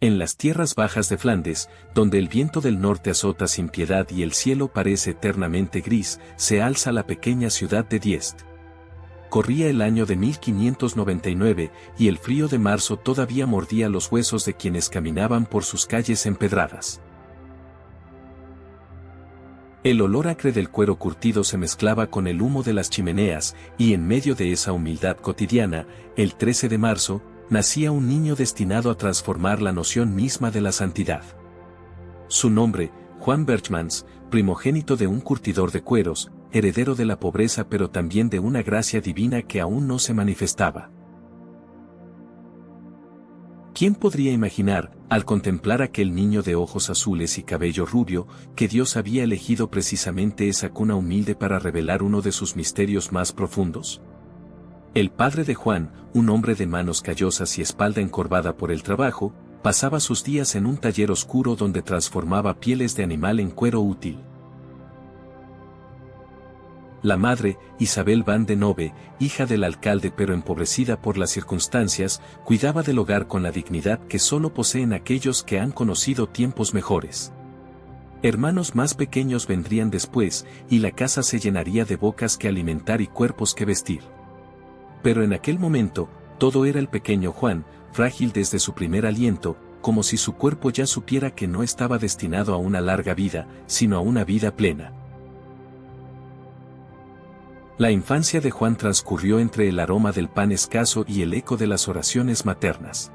En las tierras bajas de Flandes, donde el viento del norte azota sin piedad y el cielo parece eternamente gris, se alza la pequeña ciudad de Diest. Corría el año de 1599, y el frío de marzo todavía mordía los huesos de quienes caminaban por sus calles empedradas. El olor acre del cuero curtido se mezclaba con el humo de las chimeneas, y en medio de esa humildad cotidiana, el 13 de marzo, nacía un niño destinado a transformar la noción misma de la santidad. Su nombre, Juan Berchmans, primogénito de un curtidor de cueros, heredero de la pobreza pero también de una gracia divina que aún no se manifestaba. ¿Quién podría imaginar, al contemplar aquel niño de ojos azules y cabello rubio, que Dios había elegido precisamente esa cuna humilde para revelar uno de sus misterios más profundos? El padre de Juan, un hombre de manos callosas y espalda encorvada por el trabajo, pasaba sus días en un taller oscuro donde transformaba pieles de animal en cuero útil. La madre, Isabel van de Nove, hija del alcalde pero empobrecida por las circunstancias, cuidaba del hogar con la dignidad que solo poseen aquellos que han conocido tiempos mejores. Hermanos más pequeños vendrían después, y la casa se llenaría de bocas que alimentar y cuerpos que vestir. Pero en aquel momento, todo era el pequeño Juan, frágil desde su primer aliento, como si su cuerpo ya supiera que no estaba destinado a una larga vida, sino a una vida plena. La infancia de Juan transcurrió entre el aroma del pan escaso y el eco de las oraciones maternas.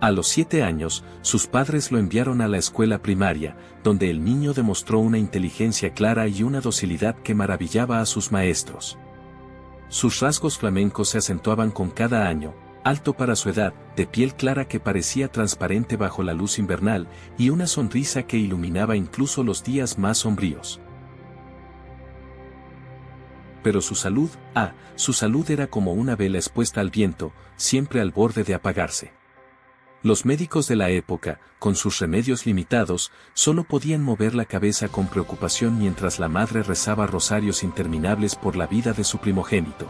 A los 7 años, sus padres lo enviaron a la escuela primaria, donde el niño demostró una inteligencia clara y una docilidad que maravillaba a sus maestros. Sus rasgos flamencos se acentuaban con cada año, alto para su edad, de piel clara que parecía transparente bajo la luz invernal, y una sonrisa que iluminaba incluso los días más sombríos. Pero su salud era como una vela expuesta al viento, siempre al borde de apagarse. Los médicos de la época, con sus remedios limitados, solo podían mover la cabeza con preocupación mientras la madre rezaba rosarios interminables por la vida de su primogénito.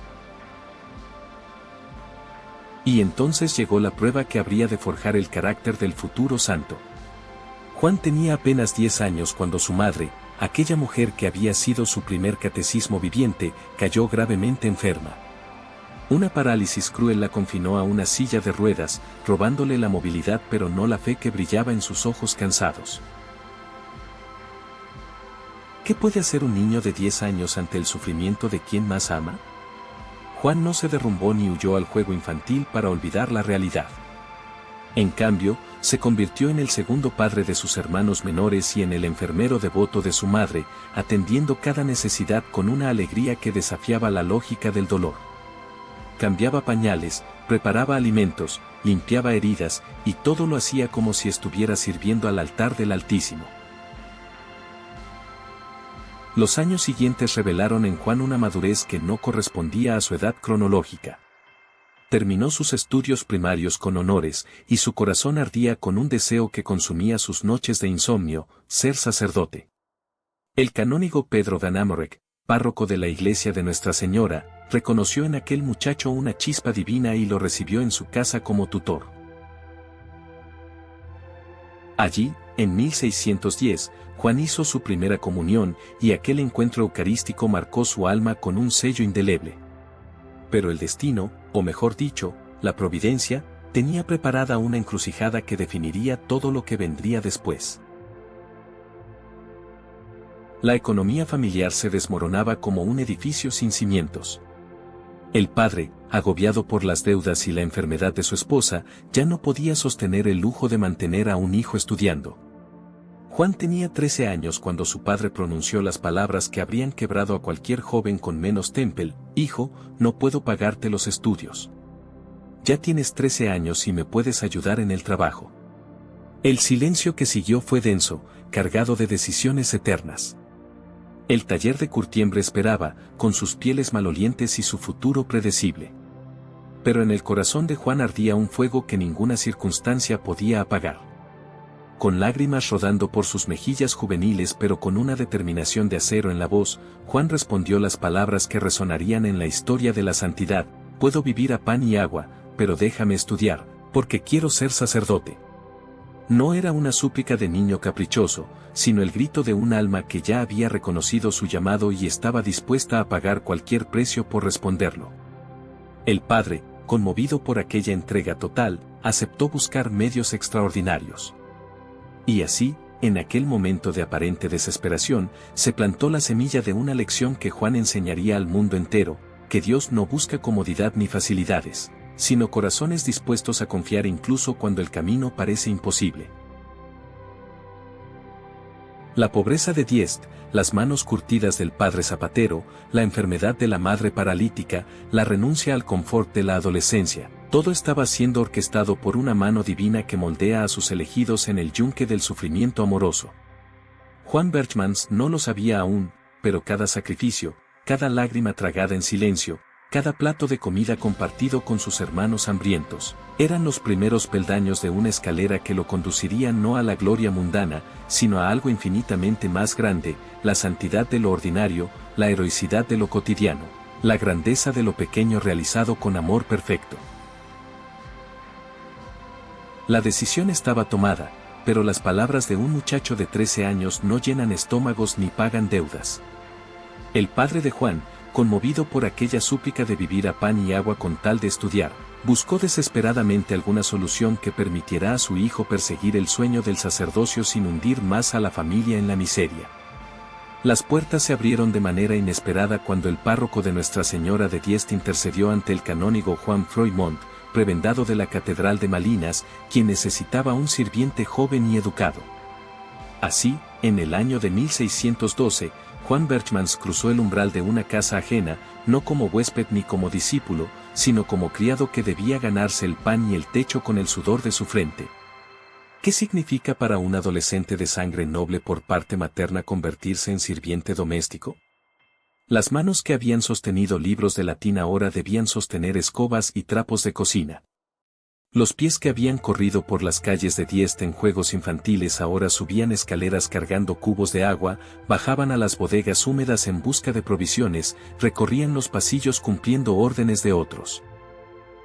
Y entonces llegó la prueba que habría de forjar el carácter del futuro santo. Juan tenía apenas 10 años cuando su madre, aquella mujer que había sido su primer catecismo viviente, cayó gravemente enferma. Una parálisis cruel la confinó a una silla de ruedas, robándole la movilidad pero no la fe que brillaba en sus ojos cansados. ¿Qué puede hacer un niño de 10 años ante el sufrimiento de quien más ama? Juan no se derrumbó ni huyó al juego infantil para olvidar la realidad. En cambio, se convirtió en el segundo padre de sus hermanos menores y en el enfermero devoto de su madre, atendiendo cada necesidad con una alegría que desafiaba la lógica del dolor. Cambiaba pañales, preparaba alimentos, limpiaba heridas, y todo lo hacía como si estuviera sirviendo al altar del Altísimo. Los años siguientes revelaron en Juan una madurez que no correspondía a su edad cronológica. Terminó sus estudios primarios con honores, y su corazón ardía con un deseo que consumía sus noches de insomnio, ser sacerdote. El canónigo Pedro Van Amorek, párroco de la iglesia de Nuestra Señora, reconoció en aquel muchacho una chispa divina y lo recibió en su casa como tutor. Allí, en 1610, Juan hizo su primera comunión, y aquel encuentro eucarístico marcó su alma con un sello indeleble. Pero el destino, o mejor dicho, la providencia, tenía preparada una encrucijada que definiría todo lo que vendría después. La economía familiar se desmoronaba como un edificio sin cimientos. El padre, agobiado por las deudas y la enfermedad de su esposa, ya no podía sostener el lujo de mantener a un hijo estudiando. Juan tenía 13 años cuando su padre pronunció las palabras que habrían quebrado a cualquier joven con menos temple: «Hijo, no puedo pagarte los estudios. Ya tienes 13 años y me puedes ayudar en el trabajo». El silencio que siguió fue denso, cargado de decisiones eternas. El taller de curtiembre esperaba, con sus pieles malolientes y su futuro predecible. Pero en el corazón de Juan ardía un fuego que ninguna circunstancia podía apagar. Con lágrimas rodando por sus mejillas juveniles pero con una determinación de acero en la voz, Juan respondió las palabras que resonarían en la historia de la santidad: «Puedo vivir a pan y agua, pero déjame estudiar, porque quiero ser sacerdote». No era una súplica de niño caprichoso, sino el grito de un alma que ya había reconocido su llamado y estaba dispuesta a pagar cualquier precio por responderlo. El padre, conmovido por aquella entrega total, aceptó buscar medios extraordinarios. Y así, en aquel momento de aparente desesperación, se plantó la semilla de una lección que Juan enseñaría al mundo entero, que Dios no busca comodidad ni facilidades, sino corazones dispuestos a confiar incluso cuando el camino parece imposible. La pobreza de Diest, las manos curtidas del padre zapatero, la enfermedad de la madre paralítica, la renuncia al confort de la adolescencia, todo estaba siendo orquestado por una mano divina que moldea a sus elegidos en el yunque del sufrimiento amoroso. Juan Berchmans no lo sabía aún, pero cada sacrificio, cada lágrima tragada en silencio, cada plato de comida compartido con sus hermanos hambrientos, eran los primeros peldaños de una escalera que lo conduciría no a la gloria mundana, sino a algo infinitamente más grande, la santidad de lo ordinario, la heroicidad de lo cotidiano, la grandeza de lo pequeño realizado con amor perfecto. La decisión estaba tomada, pero las palabras de un muchacho de 13 años no llenan estómagos ni pagan deudas. El padre de Juan, conmovido por aquella súplica de vivir a pan y agua con tal de estudiar, buscó desesperadamente alguna solución que permitiera a su hijo perseguir el sueño del sacerdocio sin hundir más a la familia en la miseria. Las puertas se abrieron de manera inesperada cuando el párroco de Nuestra Señora de Diest intercedió ante el canónigo Juan Froimont, prebendado de la Catedral de Malinas, quien necesitaba un sirviente joven y educado. Así, en el año de 1612, Juan Berchmans cruzó el umbral de una casa ajena, no como huésped ni como discípulo, sino como criado que debía ganarse el pan y el techo con el sudor de su frente. ¿Qué significa para un adolescente de sangre noble por parte materna convertirse en sirviente doméstico? Las manos que habían sostenido libros de latín ahora debían sostener escobas y trapos de cocina. Los pies que habían corrido por las calles de Diest en juegos infantiles ahora subían escaleras cargando cubos de agua, bajaban a las bodegas húmedas en busca de provisiones, recorrían los pasillos cumpliendo órdenes de otros.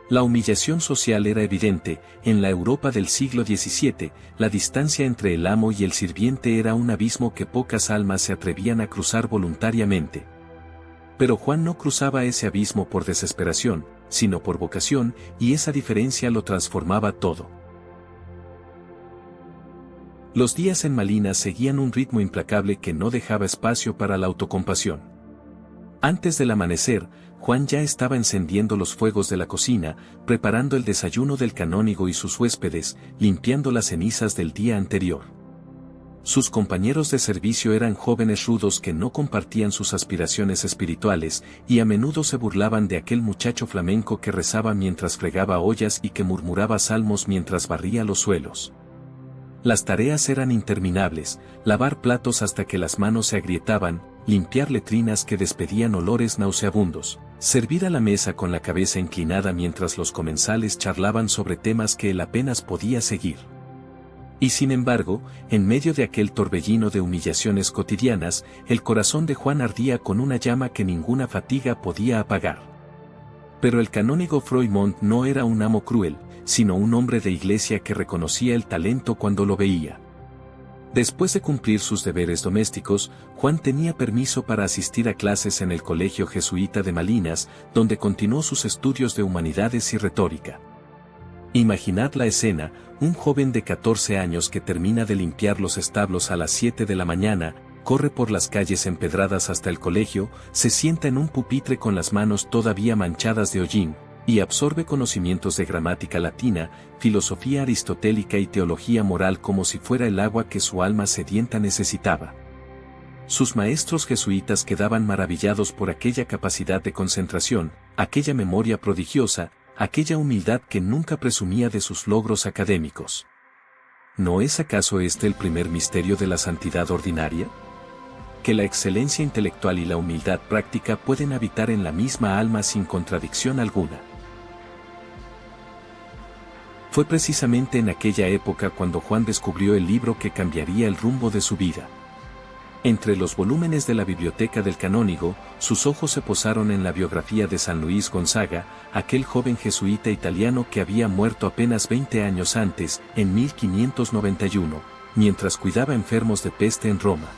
La humillación social era evidente, en la Europa del siglo XVII, la distancia entre el amo y el sirviente era un abismo que pocas almas se atrevían a cruzar voluntariamente. Pero Juan no cruzaba ese abismo por desesperación, sino por vocación, y esa diferencia lo transformaba todo. Los días en Malinas seguían un ritmo implacable que no dejaba espacio para la autocompasión. Antes del amanecer, Juan ya estaba encendiendo los fuegos de la cocina, preparando el desayuno del canónigo y sus huéspedes, limpiando las cenizas del día anterior. Sus compañeros de servicio eran jóvenes rudos que no compartían sus aspiraciones espirituales, y a menudo se burlaban de aquel muchacho flamenco que rezaba mientras fregaba ollas y que murmuraba salmos mientras barría los suelos. Las tareas eran interminables, lavar platos hasta que las manos se agrietaban, limpiar letrinas que despedían olores nauseabundos, servir a la mesa con la cabeza inclinada mientras los comensales charlaban sobre temas que él apenas podía seguir. Y sin embargo, en medio de aquel torbellino de humillaciones cotidianas, el corazón de Juan ardía con una llama que ninguna fatiga podía apagar. Pero el canónigo Froimont no era un amo cruel, sino un hombre de iglesia que reconocía el talento cuando lo veía. Después de cumplir sus deberes domésticos, Juan tenía permiso para asistir a clases en el Colegio Jesuita de Malinas, donde continuó sus estudios de humanidades y retórica. Imaginad la escena, un joven de 14 años que termina de limpiar los establos a las 7 de la mañana, corre por las calles empedradas hasta el colegio, se sienta en un pupitre con las manos todavía manchadas de hollín, y absorbe conocimientos de gramática latina, filosofía aristotélica y teología moral como si fuera el agua que su alma sedienta necesitaba. Sus maestros jesuitas quedaban maravillados por aquella capacidad de concentración, aquella memoria prodigiosa, aquella humildad que nunca presumía de sus logros académicos. ¿No es acaso este el primer misterio de la santidad ordinaria? Que la excelencia intelectual y la humildad práctica pueden habitar en la misma alma sin contradicción alguna. Fue precisamente en aquella época cuando Juan descubrió el libro que cambiaría el rumbo de su vida. Entre los volúmenes de la biblioteca del canónigo, sus ojos se posaron en la biografía de San Luis Gonzaga, aquel joven jesuita italiano que había muerto apenas 20 años antes, en 1591, mientras cuidaba enfermos de peste en Roma.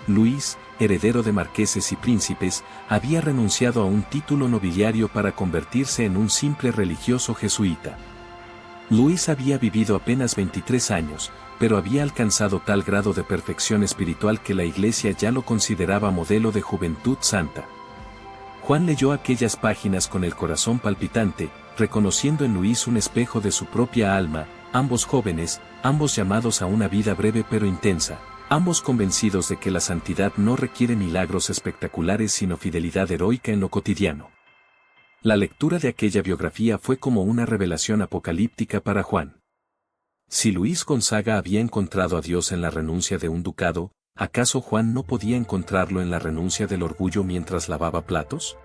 Luis, heredero de marqueses y príncipes, había renunciado a un título nobiliario para convertirse en un simple religioso jesuita. Luis había vivido apenas 23 años, pero había alcanzado tal grado de perfección espiritual que la Iglesia ya lo consideraba modelo de juventud santa. Juan leyó aquellas páginas con el corazón palpitante, reconociendo en Luis un espejo de su propia alma, ambos jóvenes, ambos llamados a una vida breve pero intensa, ambos convencidos de que la santidad no requiere milagros espectaculares sino fidelidad heroica en lo cotidiano. La lectura de aquella biografía fue como una revelación apocalíptica para Juan. Si Luis Gonzaga había encontrado a Dios en la renuncia de un ducado, ¿acaso Juan no podía encontrarlo en la renuncia del orgullo mientras lavaba platos?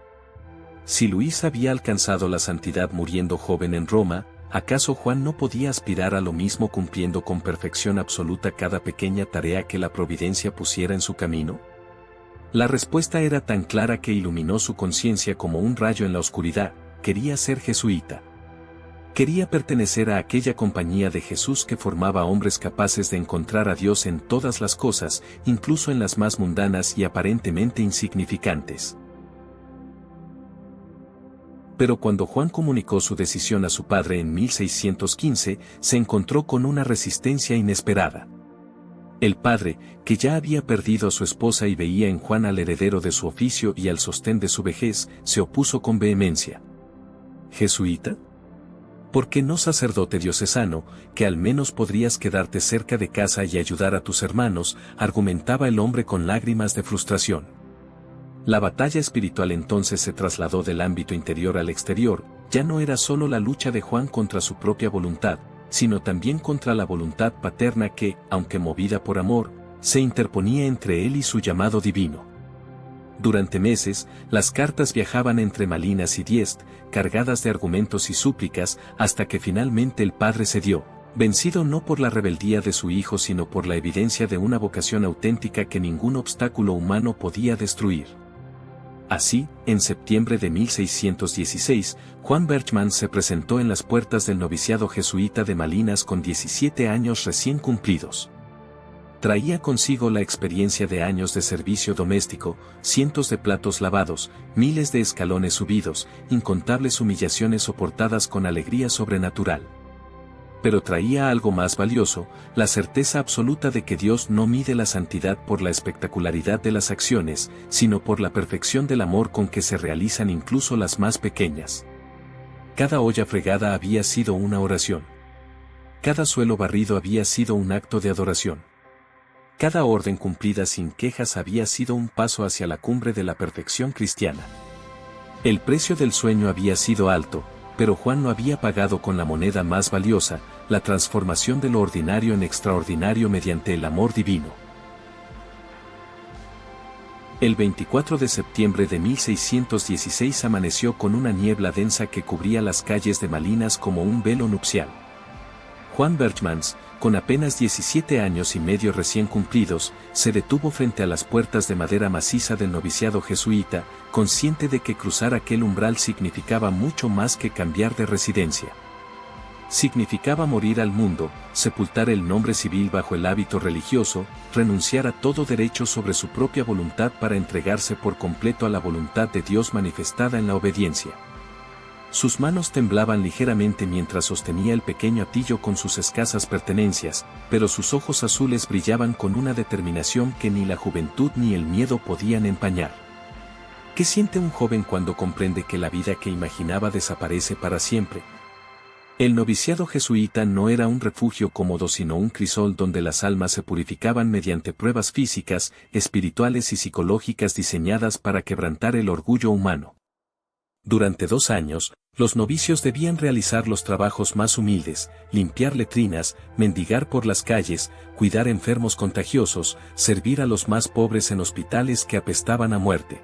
Si Luis había alcanzado la santidad muriendo joven en Roma, ¿acaso Juan no podía aspirar a lo mismo cumpliendo con perfección absoluta cada pequeña tarea que la providencia pusiera en su camino? La respuesta era tan clara que iluminó su conciencia como un rayo en la oscuridad: quería ser jesuita. Quería pertenecer a aquella compañía de Jesús que formaba hombres capaces de encontrar a Dios en todas las cosas, incluso en las más mundanas y aparentemente insignificantes. Pero cuando Juan comunicó su decisión a su padre en 1615, se encontró con una resistencia inesperada. El padre, que ya había perdido a su esposa y veía en Juan al heredero de su oficio y al sostén de su vejez, se opuso con vehemencia. ¿Jesuita? ¿Por qué no sacerdote diocesano, que al menos podrías quedarte cerca de casa y ayudar a tus hermanos?, argumentaba el hombre con lágrimas de frustración. La batalla espiritual entonces se trasladó del ámbito interior al exterior, ya no era solo la lucha de Juan contra su propia voluntad, sino también contra la voluntad paterna que, aunque movida por amor, se interponía entre él y su llamado divino. Durante meses, las cartas viajaban entre Malinas y Diest, cargadas de argumentos y súplicas, hasta que finalmente el padre cedió, vencido no por la rebeldía de su hijo sino por la evidencia de una vocación auténtica que ningún obstáculo humano podía destruir. Así, en septiembre de 1616, Juan Berchmans se presentó en las puertas del noviciado jesuita de Malinas con 17 años recién cumplidos. Traía consigo la experiencia de años de servicio doméstico, cientos de platos lavados, miles de escalones subidos, incontables humillaciones soportadas con alegría sobrenatural. Pero traía algo más valioso, la certeza absoluta de que Dios no mide la santidad por la espectacularidad de las acciones, sino por la perfección del amor con que se realizan incluso las más pequeñas. Cada olla fregada había sido una oración. Cada suelo barrido había sido un acto de adoración. Cada orden cumplida sin quejas había sido un paso hacia la cumbre de la perfección cristiana. El precio del sueño había sido alto, pero Juan lo había pagado con la moneda más valiosa, la transformación de lo ordinario en extraordinario mediante el amor divino. El 24 de septiembre de 1616 amaneció con una niebla densa que cubría las calles de Malinas como un velo nupcial. Juan Berchmans, con apenas 17 años y medio recién cumplidos, se detuvo frente a las puertas de madera maciza del noviciado jesuita, consciente de que cruzar aquel umbral significaba mucho más que cambiar de residencia. Significaba morir al mundo, sepultar el nombre civil bajo el hábito religioso, renunciar a todo derecho sobre su propia voluntad para entregarse por completo a la voluntad de Dios manifestada en la obediencia. Sus manos temblaban ligeramente mientras sostenía el pequeño atillo con sus escasas pertenencias, pero sus ojos azules brillaban con una determinación que ni la juventud ni el miedo podían empañar. ¿Qué siente un joven cuando comprende que la vida que imaginaba desaparece para siempre? El noviciado jesuita no era un refugio cómodo sino un crisol donde las almas se purificaban mediante pruebas físicas, espirituales y psicológicas diseñadas para quebrantar el orgullo humano. Durante 2 años, los novicios debían realizar los trabajos más humildes, limpiar letrinas, mendigar por las calles, cuidar enfermos contagiosos, servir a los más pobres en hospitales que apestaban a muerte.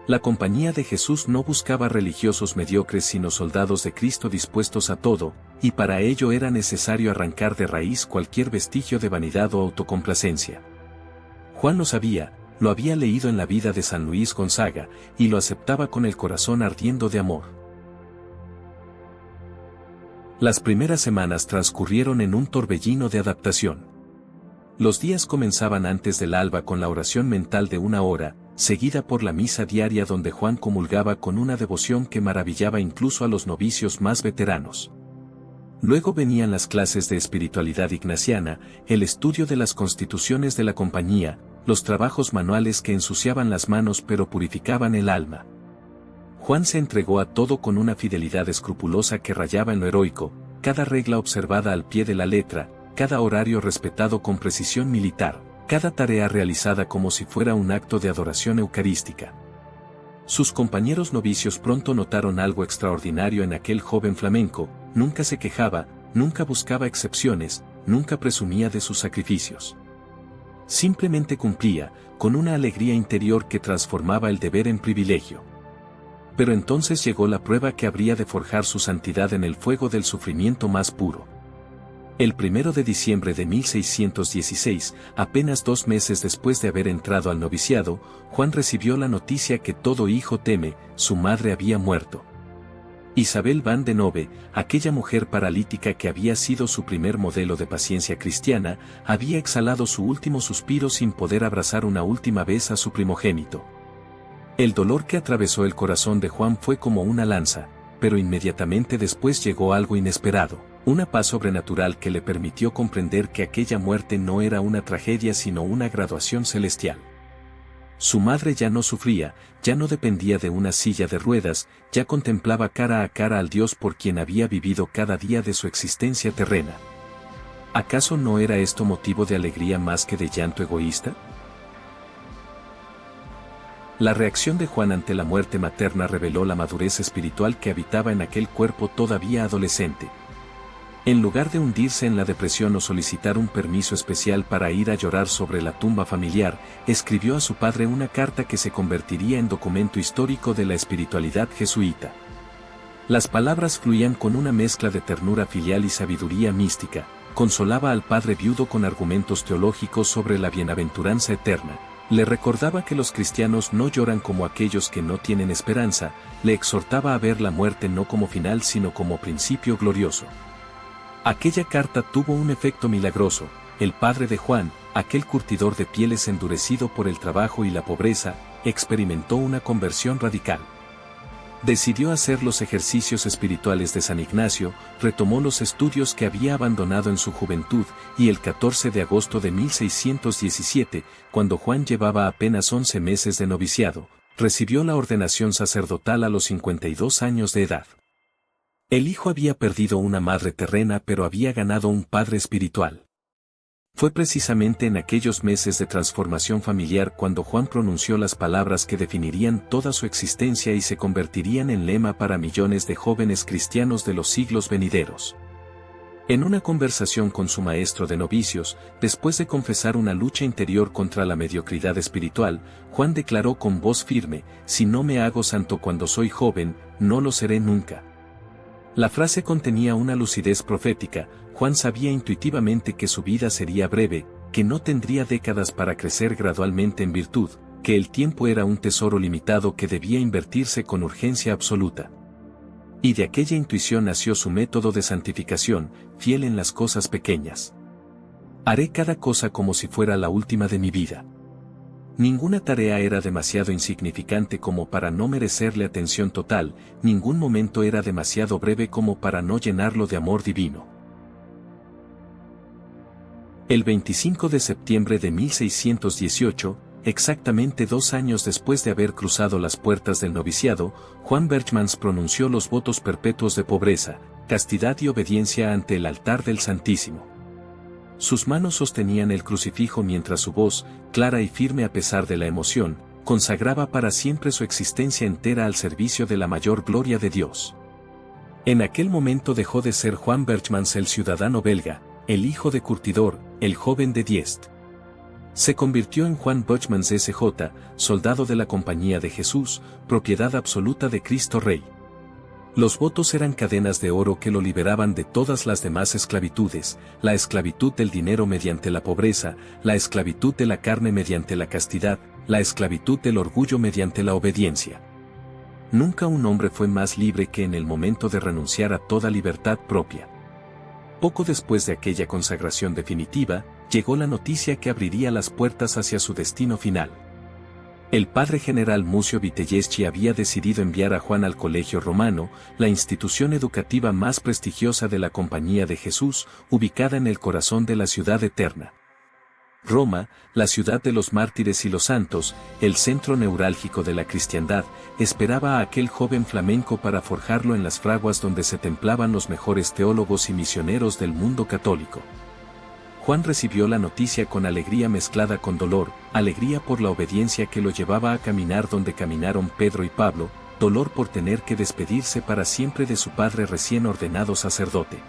La compañía de Jesús no buscaba religiosos mediocres sino soldados de Cristo dispuestos a todo, y para ello era necesario arrancar de raíz cualquier vestigio de vanidad o autocomplacencia. Juan lo sabía, lo había leído en la vida de San Luis Gonzaga, y lo aceptaba con el corazón ardiendo de amor. Las primeras semanas transcurrieron en un torbellino de adaptación. Los días comenzaban antes del alba con la oración mental de 1 hora, seguida por la misa diaria donde Juan comulgaba con una devoción que maravillaba incluso a los novicios más veteranos. Luego venían las clases de espiritualidad ignaciana, el estudio de las constituciones de la compañía, los trabajos manuales que ensuciaban las manos pero purificaban el alma. Juan se entregó a todo con una fidelidad escrupulosa que rayaba en lo heroico, cada regla observada al pie de la letra, cada horario respetado con precisión militar, cada tarea realizada como si fuera un acto de adoración eucarística. Sus compañeros novicios pronto notaron algo extraordinario en aquel joven flamenco, nunca se quejaba, nunca buscaba excepciones, nunca presumía de sus sacrificios. Simplemente cumplía, con una alegría interior que transformaba el deber en privilegio. Pero entonces llegó la prueba que habría de forjar su santidad en el fuego del sufrimiento más puro. El 1 de diciembre de 1616, apenas 2 meses después de haber entrado al noviciado, Juan recibió la noticia que todo hijo teme, su madre había muerto. Isabel van de Nove, aquella mujer paralítica que había sido su primer modelo de paciencia cristiana, había exhalado su último suspiro sin poder abrazar una última vez a su primogénito. El dolor que atravesó el corazón de Juan fue como una lanza, pero inmediatamente después llegó algo inesperado, una paz sobrenatural que le permitió comprender que aquella muerte no era una tragedia sino una graduación celestial. Su madre ya no sufría, ya no dependía de una silla de ruedas, ya contemplaba cara a cara al Dios por quien había vivido cada día de su existencia terrena. ¿Acaso no era esto motivo de alegría más que de llanto egoísta? La reacción de Juan ante la muerte materna reveló la madurez espiritual que habitaba en aquel cuerpo todavía adolescente. En lugar de hundirse en la depresión o solicitar un permiso especial para ir a llorar sobre la tumba familiar, escribió a su padre una carta que se convertiría en documento histórico de la espiritualidad jesuita. Las palabras fluían con una mezcla de ternura filial y sabiduría mística, consolaba al padre viudo con argumentos teológicos sobre la bienaventuranza eterna. Le recordaba que los cristianos no lloran como aquellos que no tienen esperanza, le exhortaba a ver la muerte no como final sino como principio glorioso. Aquella carta tuvo un efecto milagroso, el padre de Juan, aquel curtidor de pieles endurecido por el trabajo y la pobreza, experimentó una conversión radical. Decidió hacer los ejercicios espirituales de San Ignacio, retomó los estudios que había abandonado en su juventud, y el 14 de agosto de 1617, cuando Juan llevaba apenas 11 meses de noviciado, recibió la ordenación sacerdotal a los 52 años de edad. El hijo había perdido una madre terrena pero había ganado un padre espiritual. Fue precisamente en aquellos meses de transformación familiar cuando Juan pronunció las palabras que definirían toda su existencia y se convertirían en lema para millones de jóvenes cristianos de los siglos venideros. En una conversación con su maestro de novicios, después de confesar una lucha interior contra la mediocridad espiritual, Juan declaró con voz firme: «Si no me hago santo cuando soy joven, no lo seré nunca». La frase contenía una lucidez profética. Juan sabía intuitivamente que su vida sería breve, que no tendría décadas para crecer gradualmente en virtud, que el tiempo era un tesoro limitado que debía invertirse con urgencia absoluta. Y de aquella intuición nació su método de santificación, fiel en las cosas pequeñas. Haré cada cosa como si fuera la última de mi vida. Ninguna tarea era demasiado insignificante como para no merecerle atención total, ningún momento era demasiado breve como para no llenarlo de amor divino. El 25 de septiembre de 1618, exactamente 2 años después de haber cruzado las puertas del noviciado, Juan Berchmans pronunció los votos perpetuos de pobreza, castidad y obediencia ante el altar del Santísimo. Sus manos sostenían el crucifijo mientras su voz, clara y firme a pesar de la emoción, consagraba para siempre su existencia entera al servicio de la mayor gloria de Dios. En aquel momento dejó de ser Juan Berchmans el ciudadano belga, el hijo de curtidor, el joven de Diest. Se convirtió en Juan Berchmans S.J., soldado de la Compañía de Jesús, propiedad absoluta de Cristo Rey. Los votos eran cadenas de oro que lo liberaban de todas las demás esclavitudes, la esclavitud del dinero mediante la pobreza, la esclavitud de la carne mediante la castidad, la esclavitud del orgullo mediante la obediencia. Nunca un hombre fue más libre que en el momento de renunciar a toda libertad propia. Poco después de aquella consagración definitiva, llegó la noticia que abriría las puertas hacia su destino final. El padre general Mucio Vitelleschi había decidido enviar a Juan al Colegio Romano, la institución educativa más prestigiosa de la Compañía de Jesús, ubicada en el corazón de la ciudad eterna. Roma, la ciudad de los mártires y los santos, el centro neurálgico de la cristiandad, esperaba a aquel joven flamenco para forjarlo en las fraguas donde se templaban los mejores teólogos y misioneros del mundo católico. Juan recibió la noticia con alegría mezclada con dolor, alegría por la obediencia que lo llevaba a caminar donde caminaron Pedro y Pablo, dolor por tener que despedirse para siempre de su padre recién ordenado sacerdote.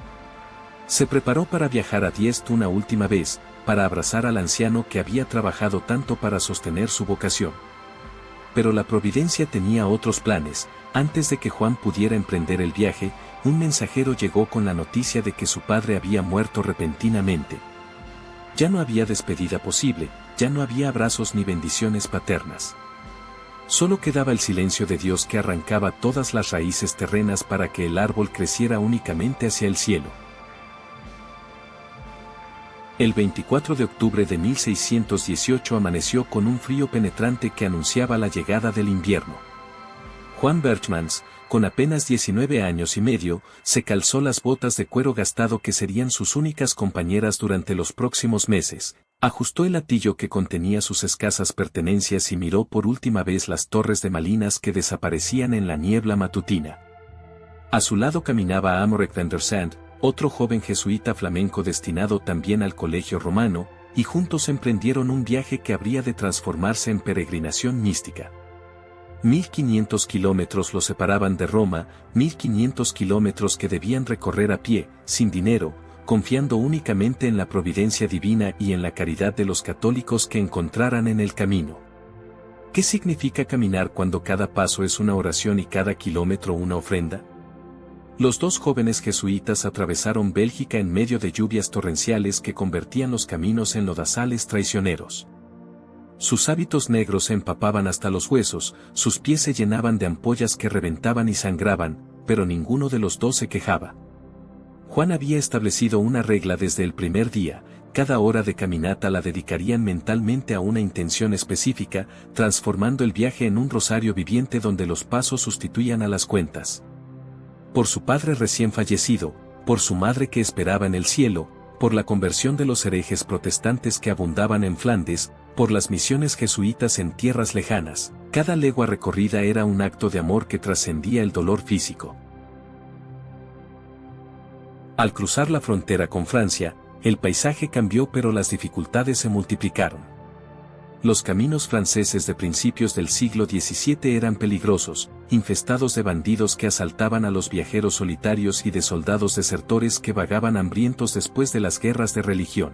Se preparó para viajar a Diest una última vez, para abrazar al anciano que había trabajado tanto para sostener su vocación. Pero la providencia tenía otros planes. Antes de que Juan pudiera emprender el viaje, un mensajero llegó con la noticia de que su padre había muerto repentinamente. Ya no había despedida posible, ya no había abrazos ni bendiciones paternas. Solo quedaba el silencio de Dios que arrancaba todas las raíces terrenas para que el árbol creciera únicamente hacia el cielo. El 24 de octubre de 1618 amaneció con un frío penetrante que anunciaba la llegada del invierno. Juan Berchmans, con apenas 19 años y medio, se calzó las botas de cuero gastado que serían sus únicas compañeras durante los próximos meses, ajustó el hatillo que contenía sus escasas pertenencias y miró por última vez las torres de Malinas que desaparecían en la niebla matutina. A su lado caminaba Amoret van der Sand, otro joven jesuita flamenco destinado también al Colegio Romano, y juntos emprendieron un viaje que habría de transformarse en peregrinación mística. 1500 kilómetros los separaban de Roma, 1500 kilómetros que debían recorrer a pie, sin dinero, confiando únicamente en la providencia divina y en la caridad de los católicos que encontraran en el camino. ¿Qué significa caminar cuando cada paso es una oración y cada kilómetro una ofrenda? Los dos jóvenes jesuitas atravesaron Bélgica en medio de lluvias torrenciales que convertían los caminos en lodazales traicioneros. Sus hábitos negros se empapaban hasta los huesos, sus pies se llenaban de ampollas que reventaban y sangraban, pero ninguno de los dos se quejaba. Juan había establecido una regla desde el primer día: cada hora de caminata la dedicarían mentalmente a una intención específica, transformando el viaje en un rosario viviente donde los pasos sustituían a las cuentas. Por su padre recién fallecido, por su madre que esperaba en el cielo, por la conversión de los herejes protestantes que abundaban en Flandes, por las misiones jesuitas en tierras lejanas, cada legua recorrida era un acto de amor que trascendía el dolor físico. Al cruzar la frontera con Francia, el paisaje cambió pero las dificultades se multiplicaron. Los caminos franceses de principios del siglo XVII eran peligrosos, infestados de bandidos que asaltaban a los viajeros solitarios y de soldados desertores que vagaban hambrientos después de las guerras de religión.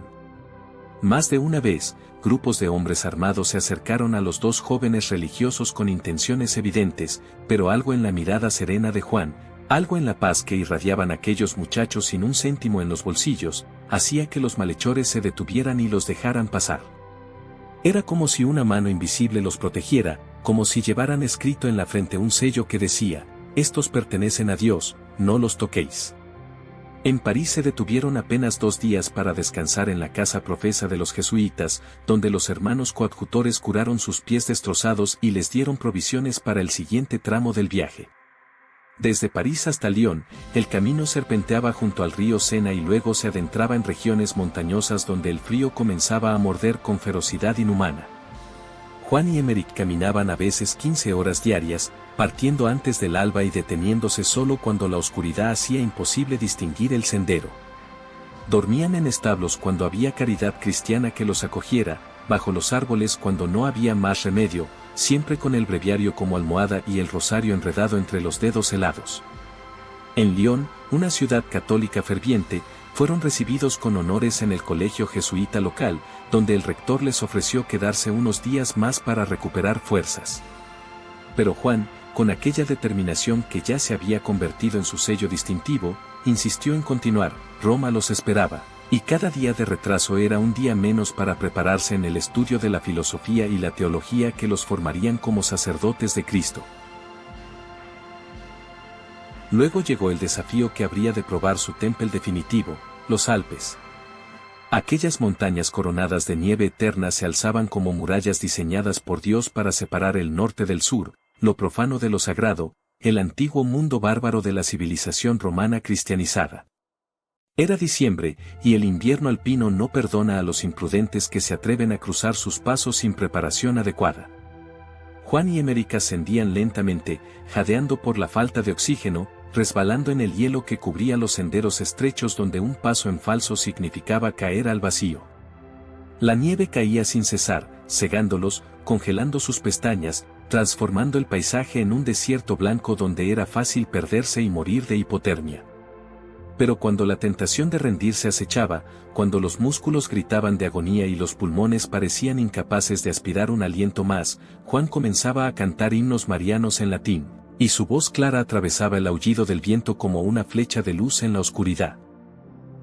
Más de una vez, grupos de hombres armados se acercaron a los dos jóvenes religiosos con intenciones evidentes, pero algo en la mirada serena de Juan, algo en la paz que irradiaban aquellos muchachos sin un céntimo en los bolsillos, hacía que los malhechores se detuvieran y los dejaran pasar. Era como si una mano invisible los protegiera, como si llevaran escrito en la frente un sello que decía: estos pertenecen a Dios, no los toquéis. En París se detuvieron apenas 2 días para descansar en la casa profesa de los jesuitas, donde los hermanos coadjutores curaron sus pies destrozados y les dieron provisiones para el siguiente tramo del viaje. Desde París hasta Lyon, el camino serpenteaba junto al río Sena y luego se adentraba en regiones montañosas donde el frío comenzaba a morder con ferocidad inhumana. Juan y Emerick caminaban a veces 15 horas diarias, partiendo antes del alba y deteniéndose solo cuando la oscuridad hacía imposible distinguir el sendero. Dormían en establos cuando había caridad cristiana que los acogiera, bajo los árboles cuando no había más remedio, siempre con el breviario como almohada y el rosario enredado entre los dedos helados. En Lyon, una ciudad católica ferviente, fueron recibidos con honores en el colegio jesuita local, donde el rector les ofreció quedarse unos días más para recuperar fuerzas. Pero Juan, con aquella determinación que ya se había convertido en su sello distintivo, insistió en continuar. Roma los esperaba, y cada día de retraso era un día menos para prepararse en el estudio de la filosofía y la teología que los formarían como sacerdotes de Cristo. Luego llegó el desafío que habría de probar su templo definitivo, los Alpes. Aquellas montañas coronadas de nieve eterna se alzaban como murallas diseñadas por Dios para separar el norte del sur, lo profano de lo sagrado, el antiguo mundo bárbaro de la civilización romana cristianizada. Era diciembre, y el invierno alpino no perdona a los imprudentes que se atreven a cruzar sus pasos sin preparación adecuada. Juan y Emérica ascendían lentamente, jadeando por la falta de oxígeno, resbalando en el hielo que cubría los senderos estrechos donde un paso en falso significaba caer al vacío. La nieve caía sin cesar, cegándolos, congelando sus pestañas, transformando el paisaje en un desierto blanco donde era fácil perderse y morir de hipotermia. Pero cuando la tentación de rendirse acechaba, cuando los músculos gritaban de agonía y los pulmones parecían incapaces de aspirar un aliento más, Juan comenzaba a cantar himnos marianos en latín, y su voz clara atravesaba el aullido del viento como una flecha de luz en la oscuridad.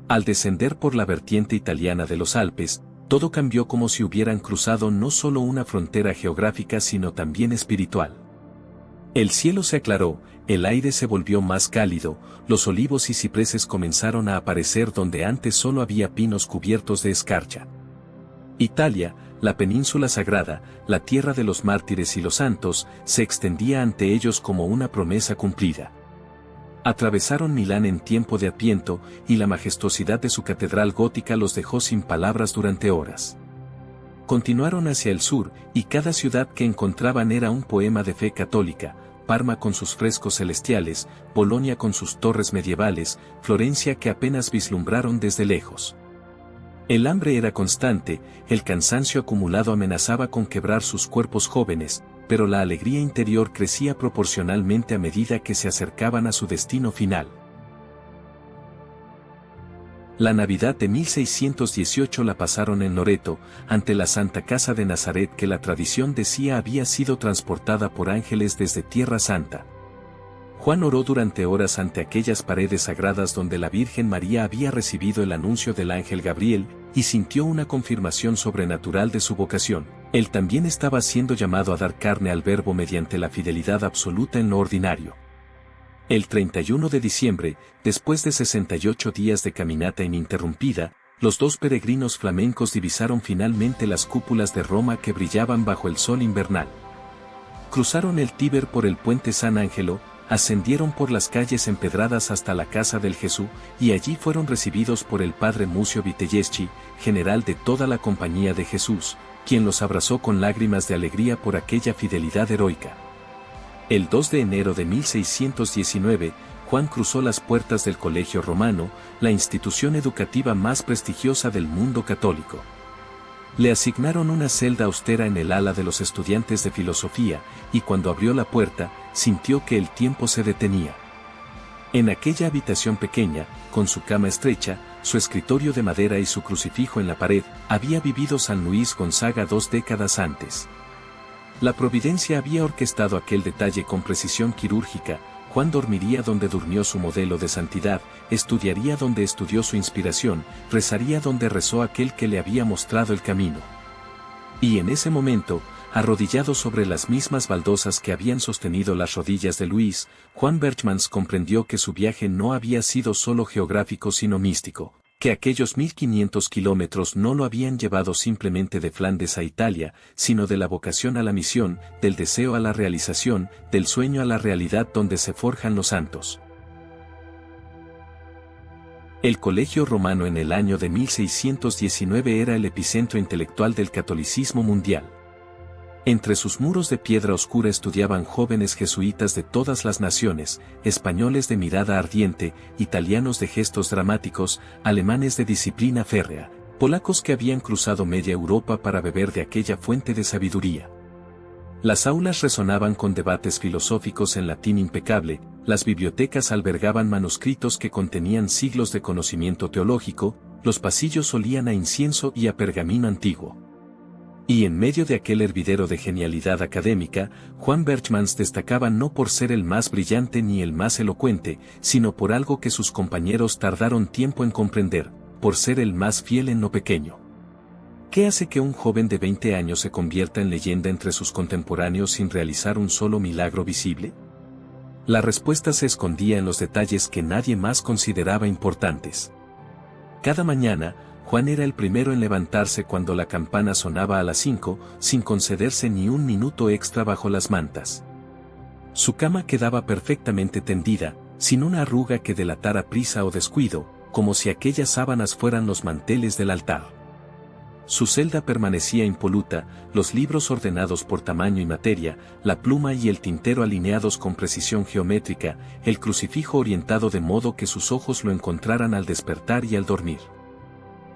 Al descender por la vertiente italiana de los Alpes, todo cambió como si hubieran cruzado no solo una frontera geográfica sino también espiritual. El cielo se aclaró, el aire se volvió más cálido, los olivos y cipreses comenzaron a aparecer donde antes solo había pinos cubiertos de escarcha. Italia, la península sagrada, la tierra de los mártires y los santos, se extendía ante ellos como una promesa cumplida. Atravesaron Milán en tiempo de Adviento, y la majestuosidad de su catedral gótica los dejó sin palabras durante horas. Continuaron hacia el sur, y cada ciudad que encontraban era un poema de fe católica: Parma con sus frescos celestiales, Bolonia con sus torres medievales, Florencia que apenas vislumbraron desde lejos. El hambre era constante, el cansancio acumulado amenazaba con quebrar sus cuerpos jóvenes, pero la alegría interior crecía proporcionalmente a medida que se acercaban a su destino final. La Navidad de 1618 la pasaron en Loreto, ante la Santa Casa de Nazaret que la tradición decía había sido transportada por ángeles desde Tierra Santa. Juan oró durante horas ante aquellas paredes sagradas donde la Virgen María había recibido el anuncio del ángel Gabriel, y sintió una confirmación sobrenatural de su vocación. Él también estaba siendo llamado a dar carne al Verbo mediante la fidelidad absoluta en lo ordinario. El 31 de diciembre, después de 68 días de caminata ininterrumpida, los dos peregrinos flamencos divisaron finalmente las cúpulas de Roma que brillaban bajo el sol invernal. Cruzaron el Tíber por el puente San Angelo, ascendieron por las calles empedradas hasta la casa del Jesús, y allí fueron recibidos por el padre Mucio Vitelleschi, general de toda la Compañía de Jesús, quien los abrazó con lágrimas de alegría por aquella fidelidad heroica. El 2 de enero de 1619, Juan cruzó las puertas del Colegio Romano, la institución educativa más prestigiosa del mundo católico. Le asignaron una celda austera en el ala de los estudiantes de filosofía, y cuando abrió la puerta, sintió que el tiempo se detenía. En aquella habitación pequeña, con su cama estrecha, su escritorio de madera y su crucifijo en la pared, había vivido San Luis Gonzaga 2 décadas antes. La providencia había orquestado aquel detalle con precisión quirúrgica. Juan dormiría donde durmió su modelo de santidad, estudiaría donde estudió su inspiración, rezaría donde rezó aquel que le había mostrado el camino. Y en ese momento, arrodillado sobre las mismas baldosas que habían sostenido las rodillas de Luis, Juan Berchmans comprendió que su viaje no había sido solo geográfico sino místico, que aquellos 1500 kilómetros no lo habían llevado simplemente de Flandes a Italia, sino de la vocación a la misión, del deseo a la realización, del sueño a la realidad donde se forjan los santos. El Colegio Romano en el año de 1619 era el epicentro intelectual del catolicismo mundial. Entre sus muros de piedra oscura estudiaban jóvenes jesuitas de todas las naciones, españoles de mirada ardiente, italianos de gestos dramáticos, alemanes de disciplina férrea, polacos que habían cruzado media Europa para beber de aquella fuente de sabiduría. Las aulas resonaban con debates filosóficos en latín impecable, las bibliotecas albergaban manuscritos que contenían siglos de conocimiento teológico, los pasillos olían a incienso y a pergamino antiguo. Y en medio de aquel hervidero de genialidad académica, Juan Berchmans destacaba no por ser el más brillante ni el más elocuente, sino por algo que sus compañeros tardaron tiempo en comprender, por ser el más fiel en lo pequeño. ¿Qué hace que un joven de 20 años se convierta en leyenda entre sus contemporáneos sin realizar un solo milagro visible? La respuesta se escondía en los detalles que nadie más consideraba importantes. Cada mañana, Juan era el primero en levantarse cuando la campana sonaba a las 5, sin concederse ni un minuto extra bajo las mantas. Su cama quedaba perfectamente tendida, sin una arruga que delatara prisa o descuido, como si aquellas sábanas fueran los manteles del altar. Su celda permanecía impoluta, los libros ordenados por tamaño y materia, la pluma y el tintero alineados con precisión geométrica, el crucifijo orientado de modo que sus ojos lo encontraran al despertar y al dormir.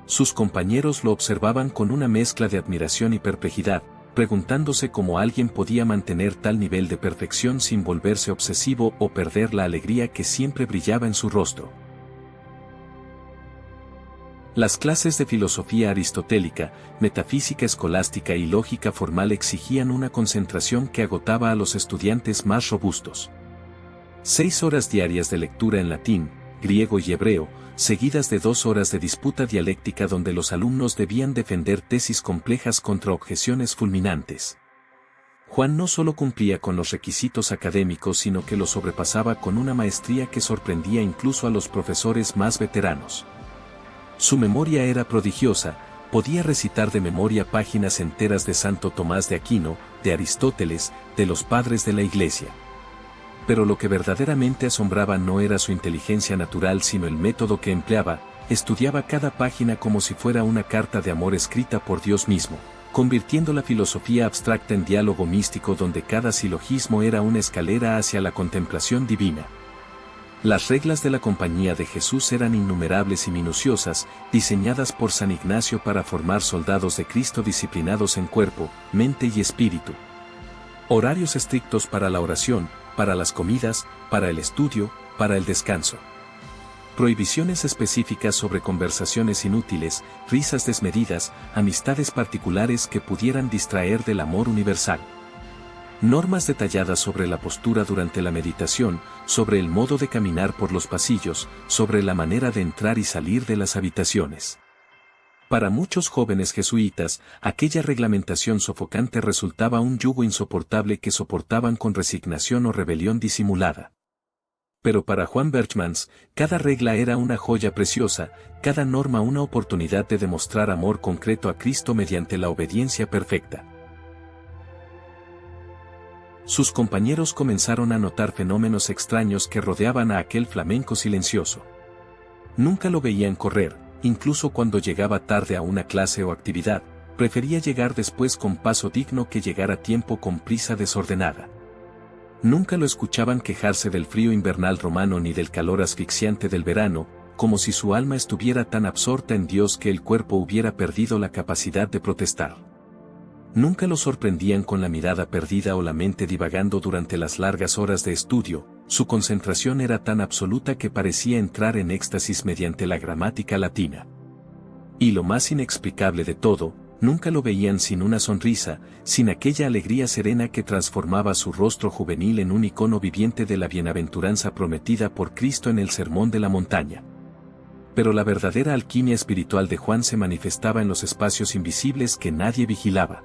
Sus compañeros lo observaban con una mezcla de admiración y perplejidad, preguntándose cómo alguien podía mantener tal nivel de perfección sin volverse obsesivo o perder la alegría que siempre brillaba en su rostro. Las clases de filosofía aristotélica, metafísica escolástica y lógica formal exigían una concentración que agotaba a los estudiantes más robustos. 6 horas diarias de lectura en latín, griego y hebreo, seguidas de 2 horas de disputa dialéctica donde los alumnos debían defender tesis complejas contra objeciones fulminantes. Juan no solo cumplía con los requisitos académicos sino que los sobrepasaba con una maestría que sorprendía incluso a los profesores más veteranos. Su memoria era prodigiosa, podía recitar de memoria páginas enteras de Santo Tomás de Aquino, de Aristóteles, de los padres de la Iglesia. Pero lo que verdaderamente asombraba no era su inteligencia natural sino el método que empleaba, estudiaba cada página como si fuera una carta de amor escrita por Dios mismo, convirtiendo la filosofía abstracta en diálogo místico donde cada silogismo era una escalera hacia la contemplación divina. Las reglas de la Compañía de Jesús eran innumerables y minuciosas, diseñadas por San Ignacio para formar soldados de Cristo disciplinados en cuerpo, mente y espíritu. Horarios estrictos para la oración, para las comidas, para el estudio, para el descanso. Prohibiciones específicas sobre conversaciones inútiles, risas desmedidas, amistades particulares que pudieran distraer del amor universal. Normas detalladas sobre la postura durante la meditación, sobre el modo de caminar por los pasillos, sobre la manera de entrar y salir de las habitaciones. Para muchos jóvenes jesuitas, aquella reglamentación sofocante resultaba un yugo insoportable que soportaban con resignación o rebelión disimulada. Pero para Juan Berchmans, cada regla era una joya preciosa, cada norma una oportunidad de demostrar amor concreto a Cristo mediante la obediencia perfecta. Sus compañeros comenzaron a notar fenómenos extraños que rodeaban a aquel flamenco silencioso. Nunca lo veían correr, incluso cuando llegaba tarde a una clase o actividad, prefería llegar después con paso digno que llegar a tiempo con prisa desordenada. Nunca lo escuchaban quejarse del frío invernal romano ni del calor asfixiante del verano, como si su alma estuviera tan absorta en Dios que el cuerpo hubiera perdido la capacidad de protestar. Nunca lo sorprendían con la mirada perdida o la mente divagando durante las largas horas de estudio, su concentración era tan absoluta que parecía entrar en éxtasis mediante la gramática latina. Y lo más inexplicable de todo, nunca lo veían sin una sonrisa, sin aquella alegría serena que transformaba su rostro juvenil en un icono viviente de la bienaventuranza prometida por Cristo en el Sermón de la Montaña. Pero la verdadera alquimia espiritual de Juan se manifestaba en los espacios invisibles que nadie vigilaba.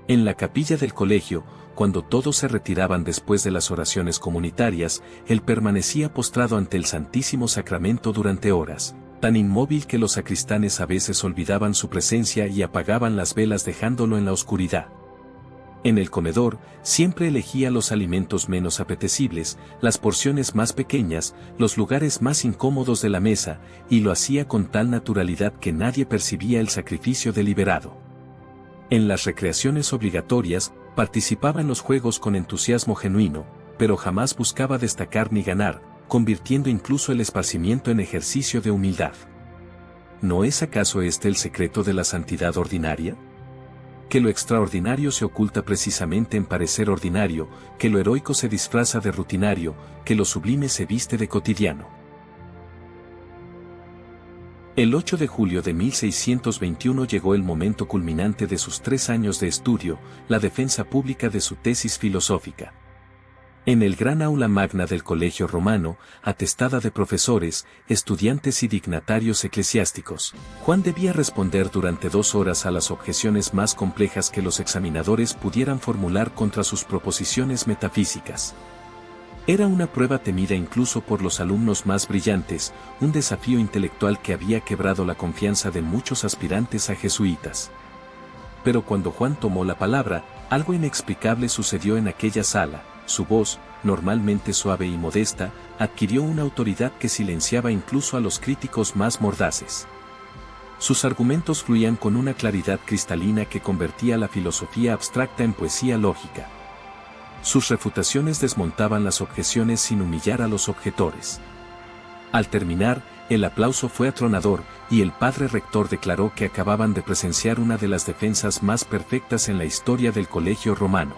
En la capilla del colegio, cuando todos se retiraban después de las oraciones comunitarias, él permanecía postrado ante el Santísimo Sacramento durante horas, tan inmóvil que los sacristanes a veces olvidaban su presencia y apagaban las velas dejándolo en la oscuridad. En el comedor, siempre elegía los alimentos menos apetecibles, las porciones más pequeñas, los lugares más incómodos de la mesa, y lo hacía con tal naturalidad que nadie percibía el sacrificio deliberado. En las recreaciones obligatorias, participaba en los juegos con entusiasmo genuino, pero jamás buscaba destacar ni ganar, convirtiendo incluso el esparcimiento en ejercicio de humildad. ¿No es acaso este el secreto de la santidad ordinaria? Que lo extraordinario se oculta precisamente en parecer ordinario, que lo heroico se disfraza de rutinario, que lo sublime se viste de cotidiano. El 8 de julio de 1621 llegó el momento culminante de sus 3 años de estudio, la defensa pública de su tesis filosófica. En el gran aula magna del Colegio Romano, atestada de profesores, estudiantes y dignatarios eclesiásticos, Juan debía responder durante 2 horas a las objeciones más complejas que los examinadores pudieran formular contra sus proposiciones metafísicas. Era una prueba temida incluso por los alumnos más brillantes, un desafío intelectual que había quebrado la confianza de muchos aspirantes a jesuitas. Pero cuando Juan tomó la palabra, algo inexplicable sucedió en aquella sala. Su voz, normalmente suave y modesta, adquirió una autoridad que silenciaba incluso a los críticos más mordaces. Sus argumentos fluían con una claridad cristalina que convertía la filosofía abstracta en poesía lógica. Sus refutaciones desmontaban las objeciones sin humillar a los objetores. Al terminar, el aplauso fue atronador, y el padre rector declaró que acababan de presenciar una de las defensas más perfectas en la historia del Colegio Romano.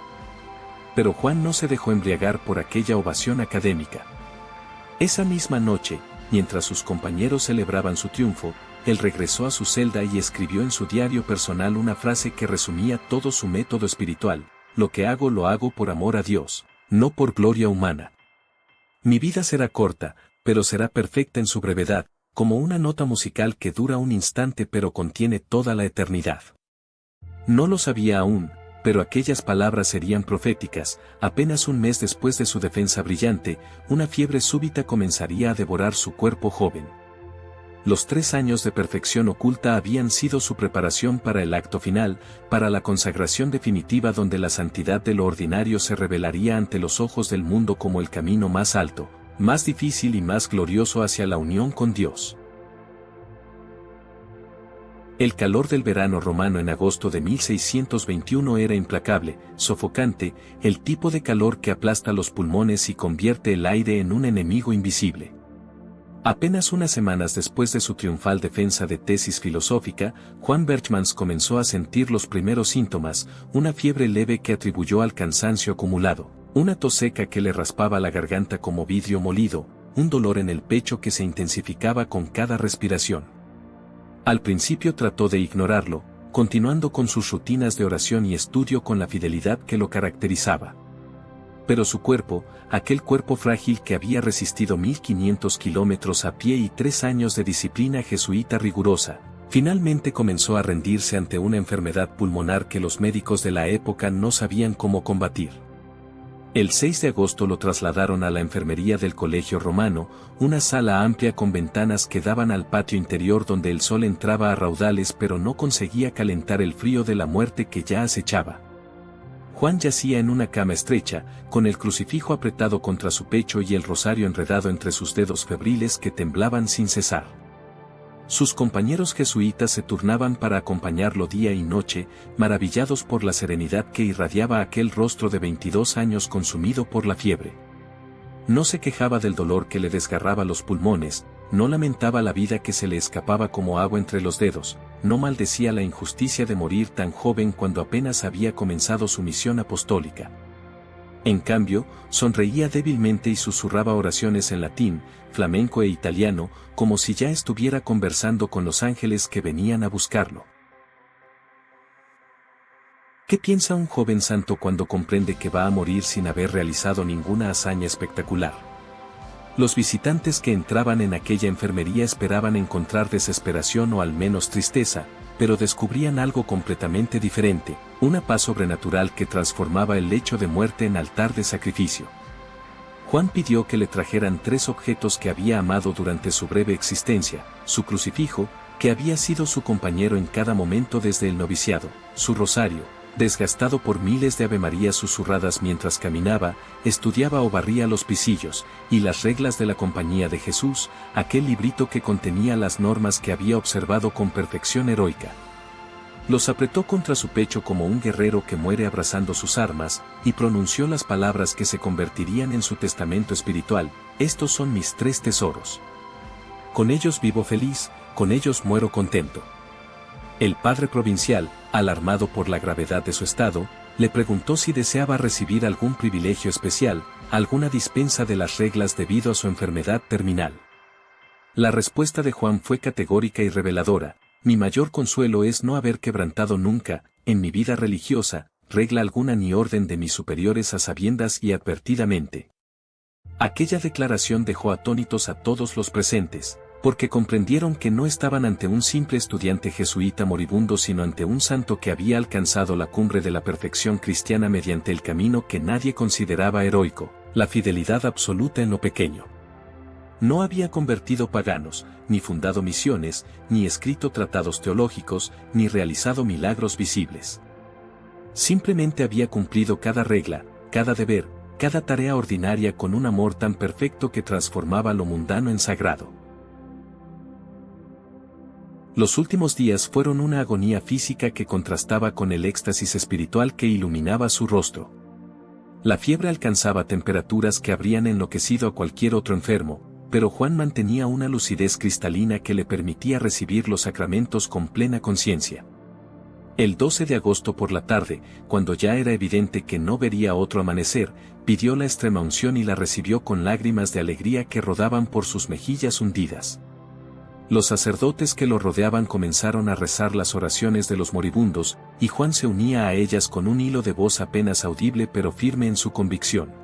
Pero Juan no se dejó embriagar por aquella ovación académica. Esa misma noche, mientras sus compañeros celebraban su triunfo, él regresó a su celda y escribió en su diario personal una frase que resumía todo su método espiritual: lo que hago lo hago por amor a Dios, no por gloria humana. Mi vida será corta, pero será perfecta en su brevedad, como una nota musical que dura un instante pero contiene toda la eternidad. No lo sabía aún, pero aquellas palabras serían proféticas. Apenas un mes después de su defensa brillante, una fiebre súbita comenzaría a devorar su cuerpo joven. Los 3 años de perfección oculta habían sido su preparación para el acto final, para la consagración definitiva donde la santidad de lo ordinario se revelaría ante los ojos del mundo como el camino más alto, más difícil y más glorioso hacia la unión con Dios. El calor del verano romano en agosto de 1621 era implacable, sofocante, el tipo de calor que aplasta los pulmones y convierte el aire en un enemigo invisible. Apenas unas semanas después de su triunfal defensa de tesis filosófica, Juan Berchmans comenzó a sentir los primeros síntomas, una fiebre leve que atribuyó al cansancio acumulado, una tos seca que le raspaba la garganta como vidrio molido, un dolor en el pecho que se intensificaba con cada respiración. Al principio trató de ignorarlo, continuando con sus rutinas de oración y estudio con la fidelidad que lo caracterizaba. Pero su cuerpo, aquel cuerpo frágil que había resistido 1500 kilómetros a pie y 3 años de disciplina jesuita rigurosa, finalmente comenzó a rendirse ante una enfermedad pulmonar que los médicos de la época no sabían cómo combatir. El 6 de agosto lo trasladaron a la enfermería del Colegio Romano, una sala amplia con ventanas que daban al patio interior donde el sol entraba a raudales pero no conseguía calentar el frío de la muerte que ya acechaba. Juan yacía en una cama estrecha, con el crucifijo apretado contra su pecho y el rosario enredado entre sus dedos febriles que temblaban sin cesar. Sus compañeros jesuitas se turnaban para acompañarlo día y noche, maravillados por la serenidad que irradiaba aquel rostro de 22 años consumido por la fiebre. No se quejaba del dolor que le desgarraba los pulmones, no lamentaba la vida que se le escapaba como agua entre los dedos, no maldecía la injusticia de morir tan joven cuando apenas había comenzado su misión apostólica. En cambio, sonreía débilmente y susurraba oraciones en latín, flamenco e italiano, como si ya estuviera conversando con los ángeles que venían a buscarlo. ¿Qué piensa un joven santo cuando comprende que va a morir sin haber realizado ninguna hazaña espectacular? Los visitantes que entraban en aquella enfermería esperaban encontrar desesperación o al menos tristeza, pero descubrían algo completamente diferente, una paz sobrenatural que transformaba el lecho de muerte en altar de sacrificio. Juan pidió que le trajeran 3 objetos que había amado durante su breve existencia: su crucifijo, que había sido su compañero en cada momento desde el noviciado, su rosario, desgastado por miles de avemarías susurradas mientras caminaba, estudiaba o barría los pisillos, y las reglas de la Compañía de Jesús, aquel librito que contenía las normas que había observado con perfección heroica. Los apretó contra su pecho como un guerrero que muere abrazando sus armas, y pronunció las palabras que se convertirían en su testamento espiritual: estos son mis 3 tesoros. Con ellos vivo feliz, con ellos muero contento. El padre provincial, alarmado por la gravedad de su estado, le preguntó si deseaba recibir algún privilegio especial, alguna dispensa de las reglas debido a su enfermedad terminal. La respuesta de Juan fue categórica y reveladora: mi mayor consuelo es no haber quebrantado nunca, en mi vida religiosa, regla alguna ni orden de mis superiores a sabiendas y advertidamente. Aquella declaración dejó atónitos a todos los presentes, porque comprendieron que no estaban ante un simple estudiante jesuita moribundo sino ante un santo que había alcanzado la cumbre de la perfección cristiana mediante el camino que nadie consideraba heroico, la fidelidad absoluta en lo pequeño. No había convertido paganos, ni fundado misiones, ni escrito tratados teológicos, ni realizado milagros visibles. Simplemente había cumplido cada regla, cada deber, cada tarea ordinaria con un amor tan perfecto que transformaba lo mundano en sagrado. Los últimos días fueron una agonía física que contrastaba con el éxtasis espiritual que iluminaba su rostro. La fiebre alcanzaba temperaturas que habrían enloquecido a cualquier otro enfermo, pero Juan mantenía una lucidez cristalina que le permitía recibir los sacramentos con plena conciencia. El 12 de agosto por la tarde, cuando ya era evidente que no vería otro amanecer, pidió la extremaunción y la recibió con lágrimas de alegría que rodaban por sus mejillas hundidas. Los sacerdotes que lo rodeaban comenzaron a rezar las oraciones de los moribundos, y Juan se unía a ellas con un hilo de voz apenas audible pero firme en su convicción.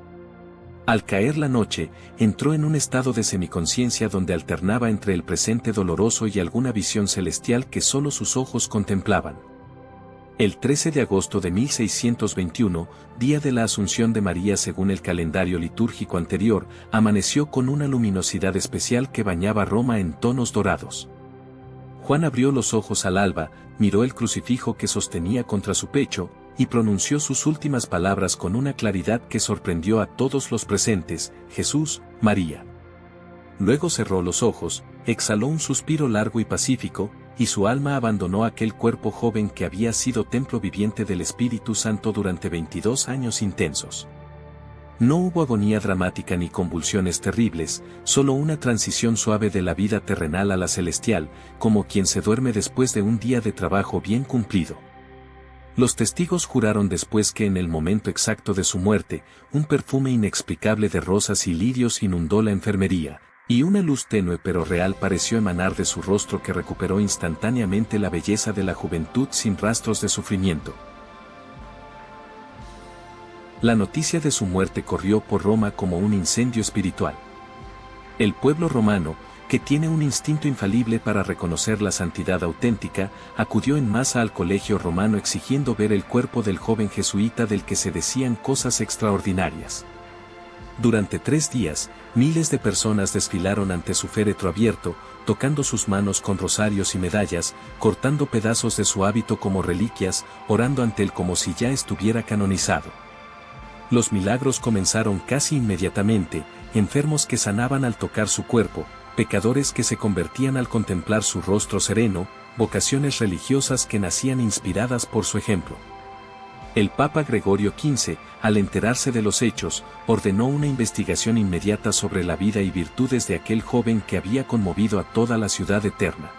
Al caer la noche, entró en un estado de semiconciencia donde alternaba entre el presente doloroso y alguna visión celestial que solo sus ojos contemplaban. El 13 de agosto de 1621, día de la Asunción de María según el calendario litúrgico anterior, amaneció con una luminosidad especial que bañaba Roma en tonos dorados. Juan abrió los ojos al alba, miró el crucifijo que sostenía contra su pecho, y pronunció sus últimas palabras con una claridad que sorprendió a todos los presentes: Jesús, María. Luego cerró los ojos, exhaló un suspiro largo y pacífico, y su alma abandonó aquel cuerpo joven que había sido templo viviente del Espíritu Santo durante 22 años intensos. No hubo agonía dramática ni convulsiones terribles, solo una transición suave de la vida terrenal a la celestial, como quien se duerme después de un día de trabajo bien cumplido. Los testigos juraron después que en el momento exacto de su muerte, un perfume inexplicable de rosas y lirios inundó la enfermería, y una luz tenue pero real pareció emanar de su rostro que recuperó instantáneamente la belleza de la juventud sin rastros de sufrimiento. La noticia de su muerte corrió por Roma como un incendio espiritual. El pueblo romano, que tiene un instinto infalible para reconocer la santidad auténtica, acudió en masa al colegio romano exigiendo ver el cuerpo del joven jesuita del que se decían cosas extraordinarias. Durante 3 días, miles de personas desfilaron ante su féretro abierto, tocando sus manos con rosarios y medallas, cortando pedazos de su hábito como reliquias, orando ante él como si ya estuviera canonizado. Los milagros comenzaron casi inmediatamente, enfermos que sanaban al tocar su cuerpo, pecadores que se convertían al contemplar su rostro sereno, vocaciones religiosas que nacían inspiradas por su ejemplo. El Papa Gregorio XV, al enterarse de los hechos, ordenó una investigación inmediata sobre la vida y virtudes de aquel joven que había conmovido a toda la ciudad eterna.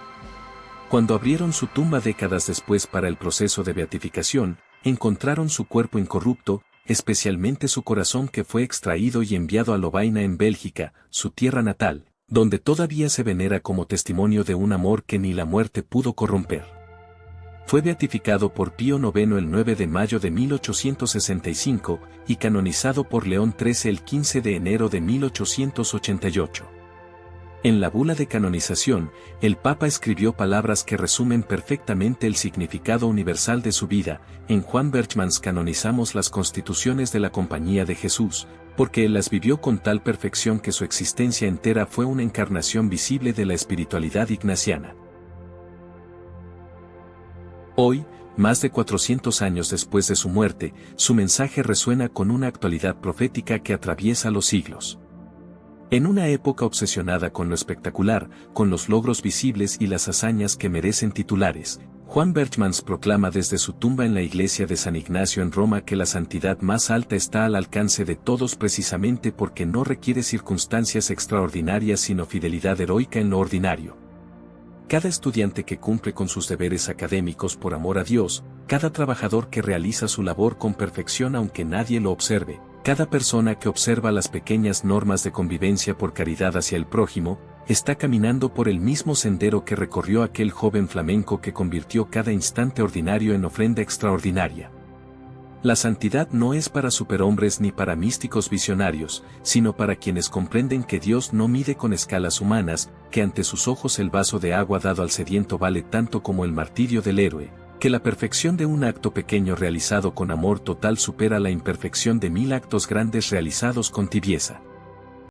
Cuando abrieron su tumba décadas después para el proceso de beatificación, encontraron su cuerpo incorrupto, especialmente su corazón que fue extraído y enviado a Lovaina en Bélgica, su tierra natal, donde todavía se venera como testimonio de un amor que ni la muerte pudo corromper. Fue beatificado por Pío IX el 9 de mayo de 1865 y canonizado por León XIII el 15 de enero de 1888. En la bula de canonización, el Papa escribió palabras que resumen perfectamente el significado universal de su vida: en Juan Berchmans canonizamos las constituciones de la Compañía de Jesús, porque él las vivió con tal perfección que su existencia entera fue una encarnación visible de la espiritualidad ignaciana. Hoy, más de 400 años después de su muerte, su mensaje resuena con una actualidad profética que atraviesa los siglos. En una época obsesionada con lo espectacular, con los logros visibles y las hazañas que merecen titulares, Juan Berchmans proclama desde su tumba en la iglesia de San Ignacio en Roma que la santidad más alta está al alcance de todos precisamente porque no requiere circunstancias extraordinarias sino fidelidad heroica en lo ordinario. Cada estudiante que cumple con sus deberes académicos por amor a Dios, cada trabajador que realiza su labor con perfección aunque nadie lo observe, cada persona que observa las pequeñas normas de convivencia por caridad hacia el prójimo, está caminando por el mismo sendero que recorrió aquel joven flamenco que convirtió cada instante ordinario en ofrenda extraordinaria. La santidad no es para superhombres ni para místicos visionarios, sino para quienes comprenden que Dios no mide con escalas humanas, que ante sus ojos el vaso de agua dado al sediento vale tanto como el martirio del héroe, que la perfección de un acto pequeño realizado con amor total supera la imperfección de 1000 actos grandes realizados con tibieza.